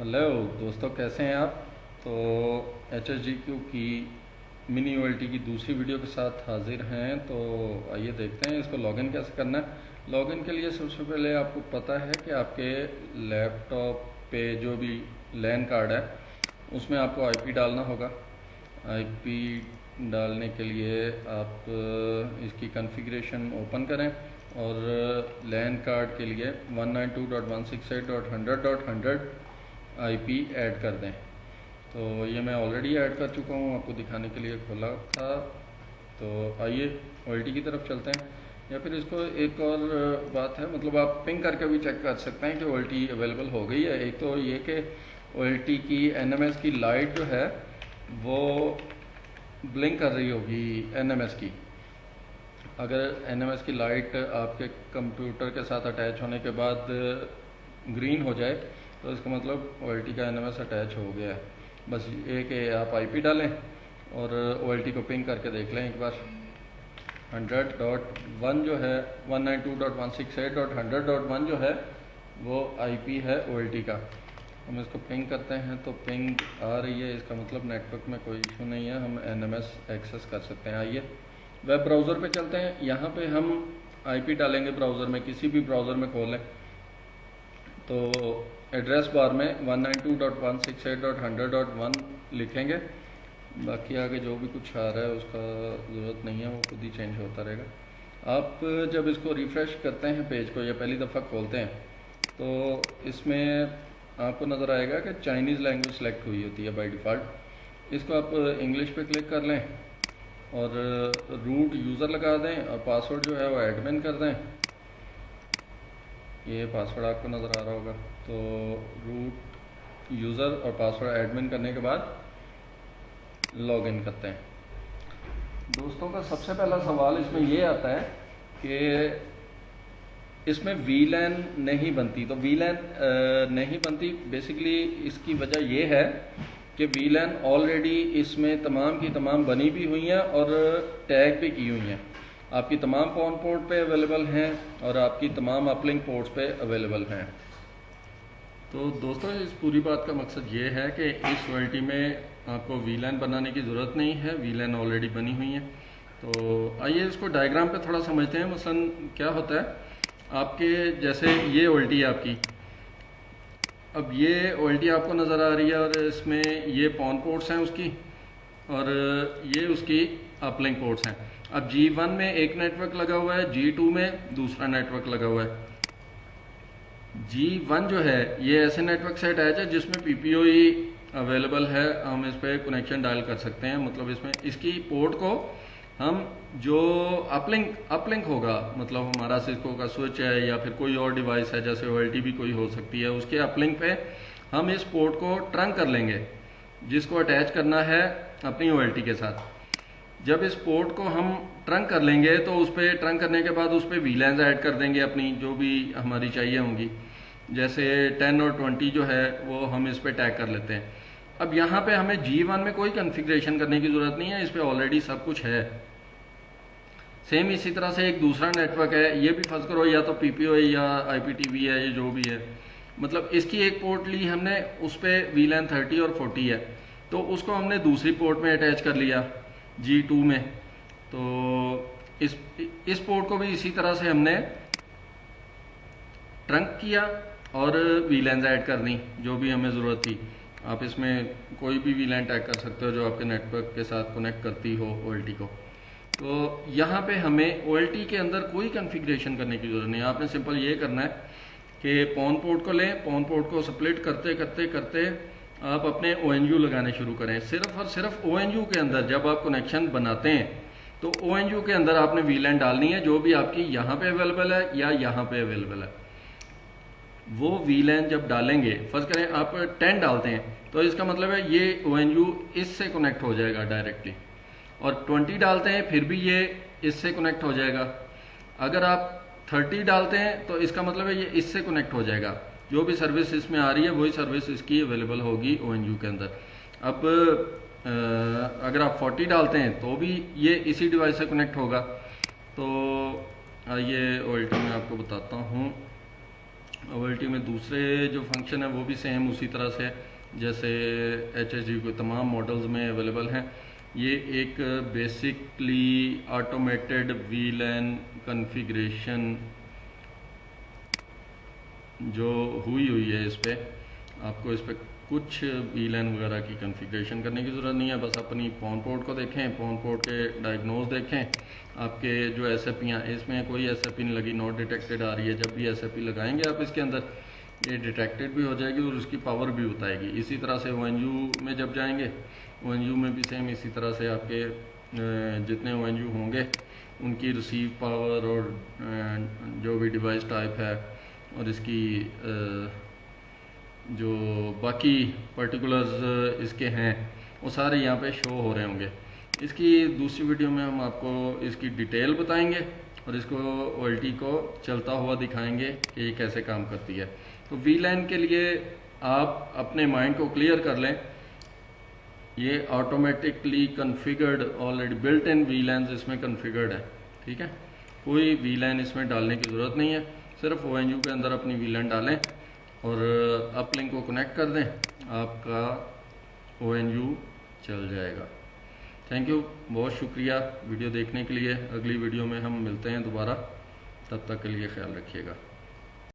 Hello दोस्तों, कैसे हैं आप। तो HSGQ की मिनी OLT की दूसरी वीडियो के साथ हाजिर हैं। तो आइए देखते हैं इसको लॉगिन कैसे करना है। लॉगिन के लिए सबसे पहले आपको पता है कि आपके लैपटॉप पे जो भी लैन कार्ड है उसमें आपको IP डालना होगा। IP डालने के लिए आप इसकी कॉन्फ़िगरेशन ओपन करें और लैन कार्ड के लिए 192.168.100.100 IP ऐड कर दें। तो ये मैं ऑलरेडी ऐड कर चुका हूँ, आपको दिखाने के लिए खोला था। तो आइए OLT की तरफ चलते हैं। या फिर इसको एक और बात है, मतलब आप पिंग करके भी चेक कर सकते हैं कि OLT अवेलेबल हो गई है। एक तो ये कि OLT की NMS की लाइट जो है वो ब्लिंक कर रही होगी NMS की। अगर NMS की लाइट आपके कंप्यूटर के साथ अटैच होने के बाद ग्रीन हो जाए तो इसका मतलब OLT का NMS अटैच हो गया है। बस ये कि आप IP डालें और OLT को पिंग करके देख लें एक बार। 100.1 जो है 192.168.100.1 जो है वो IP है OLT का। हम इसको पिंग करते हैं तो पिंग आ रही है, इसका मतलब नेटवर्क में कोई इशू नहीं है, हम NMS एक्सेस कर सकते हैं। आइए वेब ब्राउज़र पे चलते हैं। यहाँ पे हम IP डालेंगे ब्राउज़र में, किसी भी ब्राउज़र में खोलें तो एड्रेस बार में 192.168.100.1 लिखेंगे। बाकी आगे जो भी कुछ आ रहा है उसका ज़रूरत नहीं है, वो खुद ही चेंज होता रहेगा। आप जब इसको रिफ़्रेश करते हैं पेज को या पहली दफ़ा खोलते हैं तो इसमें आपको नज़र आएगा कि चाइनीज़ लैंग्वेज सेलेक्ट हुई होती है बाय डिफ़ॉल्ट। इसको आप इंग्लिश पे क्लिक कर लें और रूट यूज़र लगा दें और पासवर्ड जो है वो एडमिन कर दें। ये पासवर्ड आपको नज़र आ रहा होगा। तो रूट यूज़र और पासवर्ड एडमिन करने के बाद लॉगिन करते हैं। दोस्तों का सबसे पहला सवाल इसमें ये आता है कि इसमें VLAN नहीं बनती। तो VLAN नहीं बनती, बेसिकली इसकी वजह ये है कि VLAN ऑलरेडी इसमें तमाम की तमाम बनी भी हुई हैं और टैग भी की हुई हैं। आपकी तमाम पॉन पोर्ट पे अवेलेबल हैं और आपकी तमाम अपलिंक पोर्ट्स पे अवेलेबल हैं। तो दोस्तों इस पूरी बात का मकसद ये है कि इस OLT में आपको VLAN बनाने की ज़रूरत नहीं है, VLAN ऑलरेडी बनी हुई है। तो आइए इसको डायग्राम पे थोड़ा समझते हैं। मसलन क्या होता है, आपके जैसे ये OLT है आपकी, अब ये OLT आपको नज़र आ रही है और इसमें ये पॉन पोर्ट्स हैं उसकी और ये उसकी अपलिंक पोर्ट्स हैं। अब G1 में एक नेटवर्क लगा हुआ है, G2 में दूसरा नेटवर्क लगा हुआ है। G1 जो है ये ऐसे नेटवर्क से अटैच है जिसमें PPOE अवेलेबल है, हम इस पर कनेक्शन डायल कर सकते हैं। मतलब इसमें इसकी पोर्ट को हम जो अपलिंक होगा, मतलब हमारा सिस्को का स्विच है या फिर कोई और डिवाइस है, जैसे OLT भी कोई हो सकती है, उसके अपलिंक पे हम इस पोर्ट को ट्रंक कर लेंगे जिसको अटैच करना है अपनी OLT के साथ। जब इस पोर्ट को हम ट्रंक कर लेंगे तो उस पर ट्रंक करने के बाद उस पर VLANs ऐड कर देंगे अपनी, जो भी हमारी चाहिए होंगी। जैसे 10 और 20 जो है वो हम इस पर टैग कर लेते हैं। अब यहाँ पे हमें G1 में कोई कॉन्फ़िगरेशन करने की ज़रूरत नहीं है, इस पर ऑलरेडी सब कुछ है। सेम इसी तरह से एक दूसरा नेटवर्क है, ये भी फर्ज करो या तो PPOE या IPTV है, ये जो भी है, मतलब इसकी एक पोर्ट ली हमने, उस पर VLAN 30 और 40 है, तो उसको हमने दूसरी पोर्ट में अटैच कर लिया G2 में। तो इस पोर्ट को भी इसी तरह से हमने ट्रंक किया और VLANs ऐड कर दी जो भी हमें ज़रूरत थी। आप इसमें कोई भी VLAN टैग कर सकते हो जो आपके नेटवर्क के साथ कनेक्ट करती हो OLT को। तो यहाँ पे हमें OLT के अंदर कोई कॉन्फ़िगरेशन करने की ज़रूरत नहीं है। आपने सिंपल ये करना है कि पॉन पोर्ट को लें, पॉन पोर्ट को स्प्लिट करते करते करते आप अपने ONU लगाने शुरू करें। सिर्फ और सिर्फ ONU के अंदर जब आप कनेक्शन बनाते हैं तो ONU के अंदर आपने VLAN डालनी है जो भी आपकी यहाँ पे अवेलेबल है या यहाँ पे अवेलेबल है। वो VLAN जब डालेंगे, फर्ज करें आप 10 डालते हैं तो इसका मतलब है ये ONU इससे कनेक्ट हो जाएगा डायरेक्टली, और 20 डालते हैं फिर भी ये इससे कनेक्ट हो जाएगा। अगर आप 30 डालते हैं तो इसका मतलब है ये इससे कनेक्ट हो जाएगा। जो भी सर्विस इसमें आ रही है वही सर्विस इसकी अवेलेबल होगी ONU के अंदर। अब अगर आप 40 डालते हैं तो भी ये इसी डिवाइस से कनेक्ट होगा। तो ये OLT में आपको बताता हूँ। OLT में दूसरे जो फंक्शन है वो भी सेम उसी तरह से जैसे HHG के तमाम मॉडल्स में अवेलेबल हैं। ये एक बेसिकली ऑटोमेटेड VLAN कॉन्फ़िगरेशन जो हुई है इस पर, आपको इस पर कुछ VLAN वगैरह की कॉन्फ़िगरेशन करने की ज़रूरत नहीं है। बस अपनी पॉन पोर्ट को देखें, पॉन पोर्ट के डायग्नोज देखें, आपके जो SFP इसमें कोई SFP नहीं लगी, नॉट डिटेक्टेड आ रही है। जब भी SFP लगाएंगे आप इसके अंदर, ये डिटेक्टेड भी हो जाएगी और उसकी पावर भी बताएगी। इसी तरह से ONU में जब जाएंगे, ONU में भी सेम इसी तरह से आपके जितने ONU होंगे उनकी रिसीव पावर और जो भी डिवाइस टाइप है और इसकी जो बाकी पर्टिकुलर्स इसके हैं वो सारे यहाँ पे शो हो रहे होंगे। इसकी दूसरी वीडियो में हम आपको इसकी डिटेल बताएंगे और इसको OLT को चलता हुआ दिखाएंगे कि ये कैसे काम करती है। तो VLAN के लिए आप अपने माइंड को क्लियर कर लें, ये automatically configured already built in VLANs इसमें कॉन्फ़िगर्ड है, ठीक है। कोई VLAN इसमें डालने की ज़रूरत नहीं है, सिर्फ ONU के अंदर अपनी VLAN डालें और अपलिंक को कनेक्ट कर दें, आपका ONU चल जाएगा। थैंक यू, बहुत शुक्रिया वीडियो देखने के लिए। अगली वीडियो में हम मिलते हैं दोबारा, तब तक के लिए ख्याल रखिएगा।